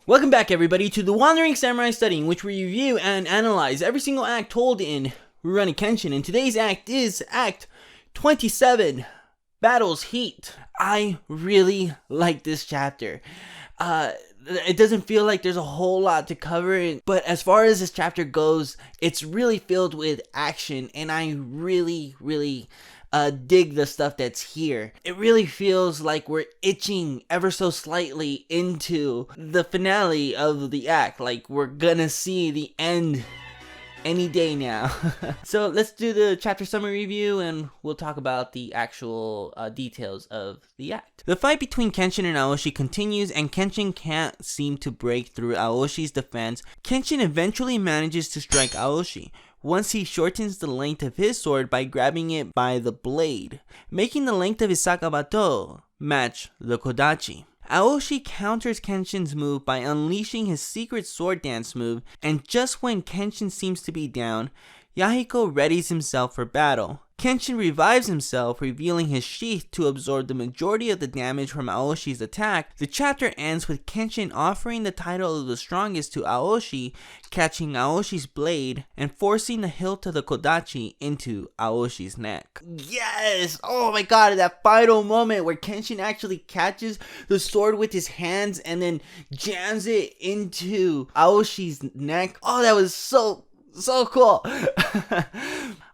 Welcome back, everybody, to the Wandering Samurai Study, in which we review and analyze every single act told in Rurouni Kenshin, and today's act is Act 27, Battle's Heat. I really like this chapter. It doesn't feel like there's a whole lot to cover, but as far as this chapter goes, it's really filled with action, and I really dig the stuff that's here. It really feels like we're itching ever so slightly into the finale of the act, like we're gonna see the end any day now. So let's do the chapter summary review and we'll talk about the actual details of the act. The fight between Kenshin and Aoshi continues, and Kenshin can't seem to break through Aoshi's defense. Kenshin eventually manages to strike Aoshi once he shortens the length of his sword by grabbing it by the blade, making the length of his sakabato match the kodachi. Aoshi counters Kenshin's move by unleashing his secret sword dance move, and just when Kenshin seems to be down, Yahiko readies himself for battle. Kenshin revives himself, revealing his sheath to absorb the majority of the damage from Aoshi's attack. The chapter ends with Kenshin offering the title of the strongest to Aoshi, catching Aoshi's blade, and forcing the hilt of the kodachi into Aoshi's neck. Yes! Oh my god, that final moment where Kenshin actually catches the sword with his hands and then jams it into Aoshi's neck. Oh, that was so cool.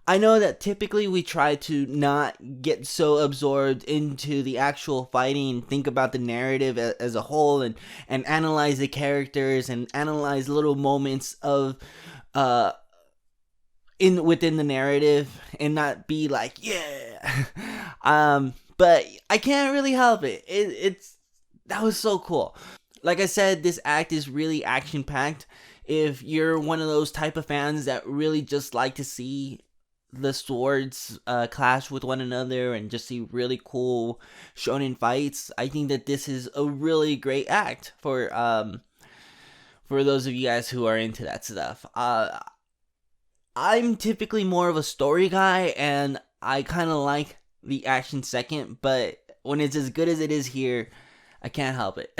I know that typically we try to not get so absorbed into the actual fighting, think about the narrative as a whole, and analyze the characters and analyze little moments of within the narrative and not be like, yeah. But I can't really help it. That was so cool. Like I said, this act is really action packed. If you're one of those type of fans that really just like to see the swords clash with one another and just see really cool shonen fights, I think that this is a really great act for those of you guys who are into that stuff. I'm typically more of a story guy, and I kind of like the action second, but when it's as good as it is here, I can't help it.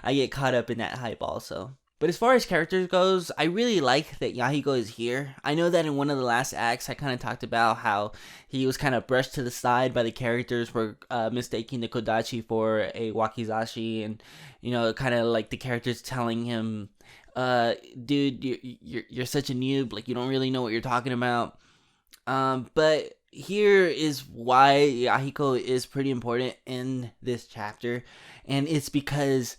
I get caught up in that hype also. But as far as characters goes, I really like that Yahiko is here. I know that in one of the last acts, I kind of talked about how he was kind of brushed to the side by the characters for mistaking the kodachi for a wakizashi, and kind of like the characters telling him, dude, you're such a noob, like you don't really know what you're talking about. But here is why Yahiko is pretty important in this chapter, and it's because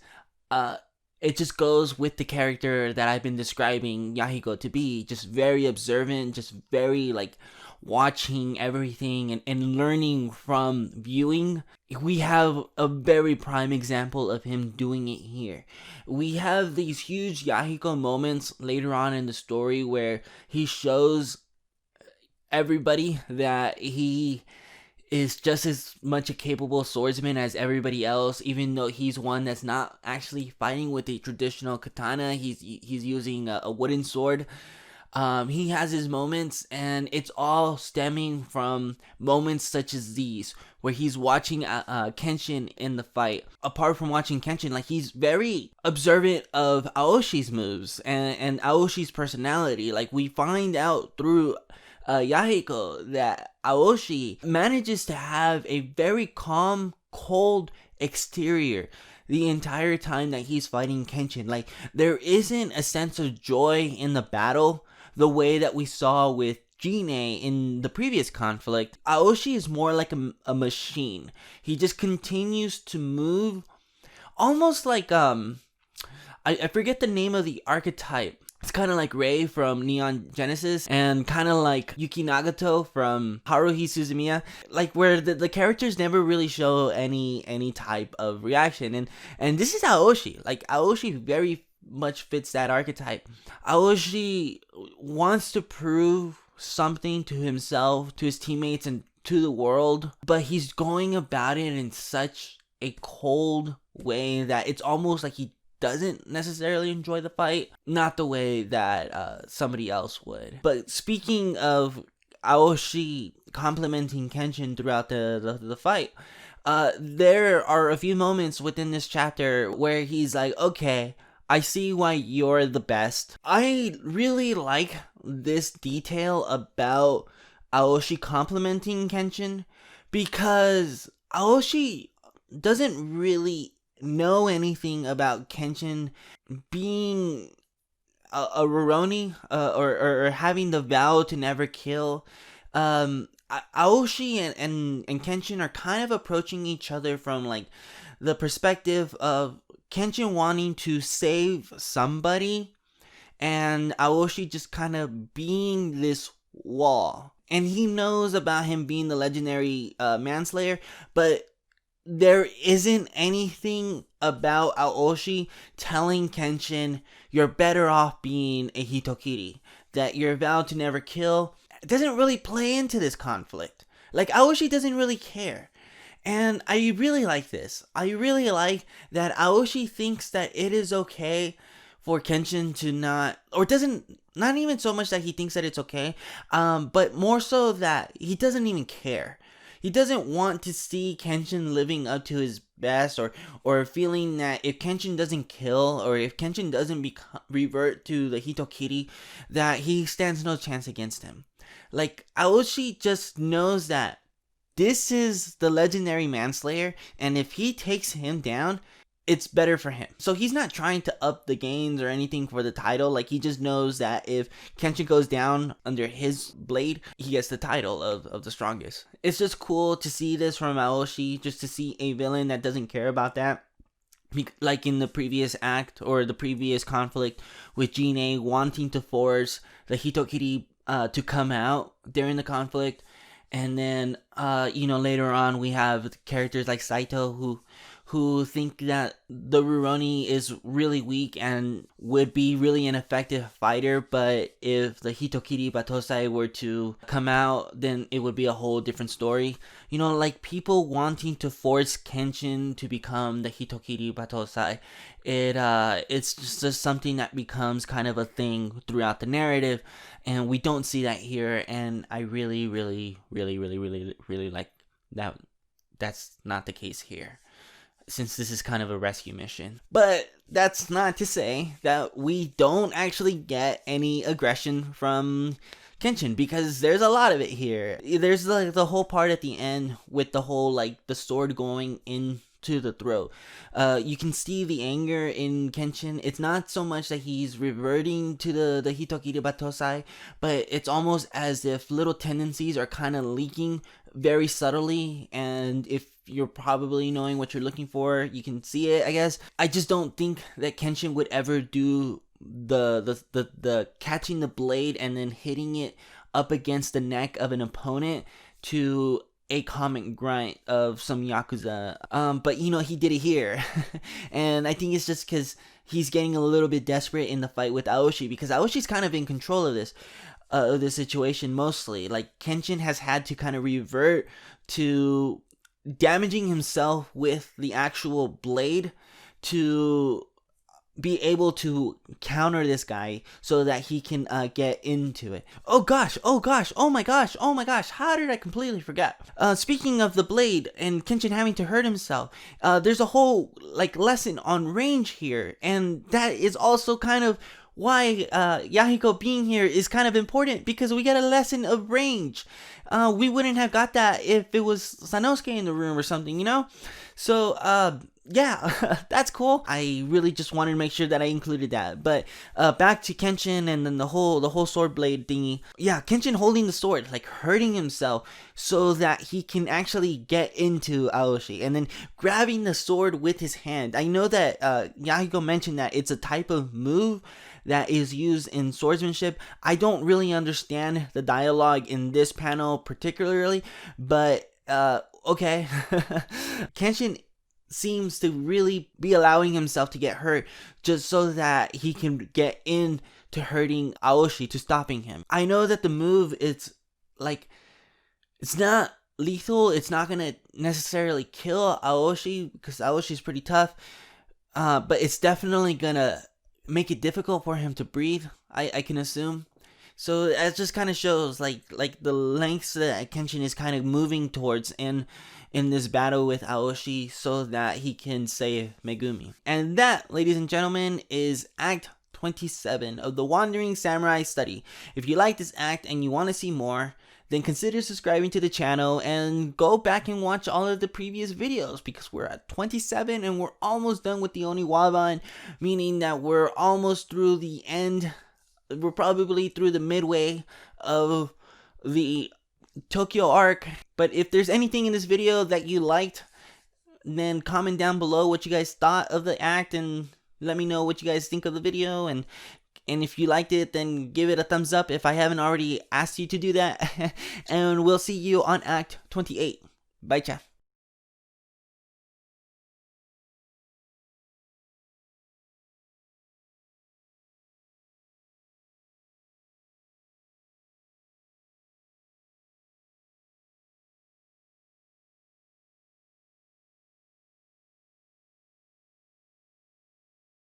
it just goes with the character that I've been describing Yahiko to be. Just very observant, just very like watching everything and learning from viewing. We have a very prime example of him doing it here. We have these huge Yahiko moments later on in the story where he shows everybody that he is just as much a capable swordsman as everybody else, even though he's one that's not actually fighting with a traditional katana. He's using a wooden sword. He has his moments, and it's all stemming from moments such as these, where he's watching Kenshin in the fight. Apart from watching Kenshin, like, he's very observant of Aoshi's moves and Aoshi's personality. Like, we find out through Yahiko that Aoshi manages to have a very calm, cold exterior the entire time that he's fighting Kenshin. Like, there isn't a sense of joy in the battle the way that we saw with Jine in the previous conflict. Aoshi is more like a machine. He just continues to move almost like I forget the name of the archetype. It's kind of like Rei from Neon Genesis, and kind of like Yuki Nagato from Haruhi Suzumiya, like where the characters never really show any type of reaction, and this is Aoshi. Like, Aoshi very much fits that archetype. Aoshi wants to prove something to himself, to his teammates, and to the world, but he's going about it in such a cold way that it's almost like he doesn't necessarily enjoy the fight, not the way that somebody else would. But speaking of Aoshi complimenting Kenshin throughout the fight, There are a few moments within this chapter where he's like, okay, I see why you're the best. I really like this detail about Aoshi complimenting Kenshin, because Aoshi doesn't really know anything about Kenshin being a Rurouni, or having the vow to never kill. Aoshi and Kenshin are kind of approaching each other from like the perspective of Kenshin wanting to save somebody, and Aoshi just kind of being this wall. And he knows about him being the legendary manslayer, but there isn't anything about Aoshi telling Kenshin you're better off being a Hitokiri, that you're vowed to never kill. It doesn't really play into this conflict. Like, Aoshi doesn't really care. And I really like this. I really like that Aoshi thinks that it is okay for Kenshin to not even so much that he thinks that it's okay, but more so that he doesn't even care. He doesn't want to see Kenshin living up to his best, or feeling that if Kenshin doesn't kill, or if Kenshin doesn't revert to the Hitokiri, that he stands no chance against him. Like, Aoshi just knows that this is the legendary manslayer, and if he takes him down, it's better for him. So he's not trying to up the gains or anything for the title. Like, he just knows that if Kenshin goes down under his blade, he gets the title of the strongest. It's just cool to see this from Aoshi, just to see a villain that doesn't care about that. Like in the previous act, or the previous conflict with Jinei wanting to force the Hitokiri to come out during the conflict. And then, later on we have characters like Saito who think that the Rurouni is really weak and would be really an effective fighter, but if the Hitokiri Batosai were to come out, then it would be a whole different story. Like people wanting to force Kenshin to become the Hitokiri Batosai. It's just something that becomes kind of a thing throughout the narrative, and we don't see that here, and I really, really, really, really, really, really like that. That's not the case here, since this is kind of a rescue mission. But that's not to say that we don't actually get any aggression from Kenshin, because there's a lot of it here. There's like the whole part at the end with the whole like the sword going into the throat. You can see the anger in Kenshin. It's not so much that he's reverting to the Hitokiri Batosai, but it's almost as if little tendencies are kind of leaking very subtly, and if you're probably knowing what you're looking for, you can see it, I guess. I just don't think that Kenshin would ever do the catching the blade and then hitting it up against the neck of an opponent to a comic grunt of some Yakuza. But he did it here. And I think it's just because he's getting a little bit desperate in the fight with Aoshi, because Aoshi's kind of in control of this situation mostly. Like, Kenshin has had to kind of revert to damaging himself with the actual blade to be able to counter this guy so that he can get into it. Oh my gosh, how did I completely forget? Speaking of the blade and Kenshin having to hurt himself, there's a whole like lesson on range here, and that is also kind of why Yahiko being here is kind of important, because we get a lesson of range. We wouldn't have got that if it was Sanosuke in the room or something, So, yeah, that's cool. I really just wanted to make sure that I included that. But back to Kenshin and then the whole sword blade thingy. Yeah, Kenshin holding the sword, like hurting himself so that he can actually get into Aoshi, and then grabbing the sword with his hand. I know that Yahiko mentioned that it's a type of move that is used in swordsmanship. I don't really understand the dialogue in this panel particularly, but okay. Kenshin seems to really be allowing himself to get hurt just so that he can get into hurting Aoshi, to stopping him. I know that the move, it's not lethal. It's not gonna necessarily kill Aoshi, because Aoshi's pretty tough, but it's definitely gonna make it difficult for him to breathe, I can assume. So that just kind of shows like the lengths that Kenshin is kind of moving towards in this battle with Aoshi so that he can save Megumi. And that, ladies and gentlemen, is Act 27 of the Wandering Samurai Study. If you like this act and you want to see more, then consider subscribing to the channel and go back and watch all of the previous videos, because we're at 27 and we're almost done with the Oniwaban, meaning that we're almost through the end. We're probably through the midway of the Tokyo arc. But if there's anything in this video that you liked, then comment down below what you guys thought of the act and let me know what you guys think of the video. And if you liked it, then give it a thumbs up if I haven't already asked you to do that. And we'll see you on Act 28. Bye, chat.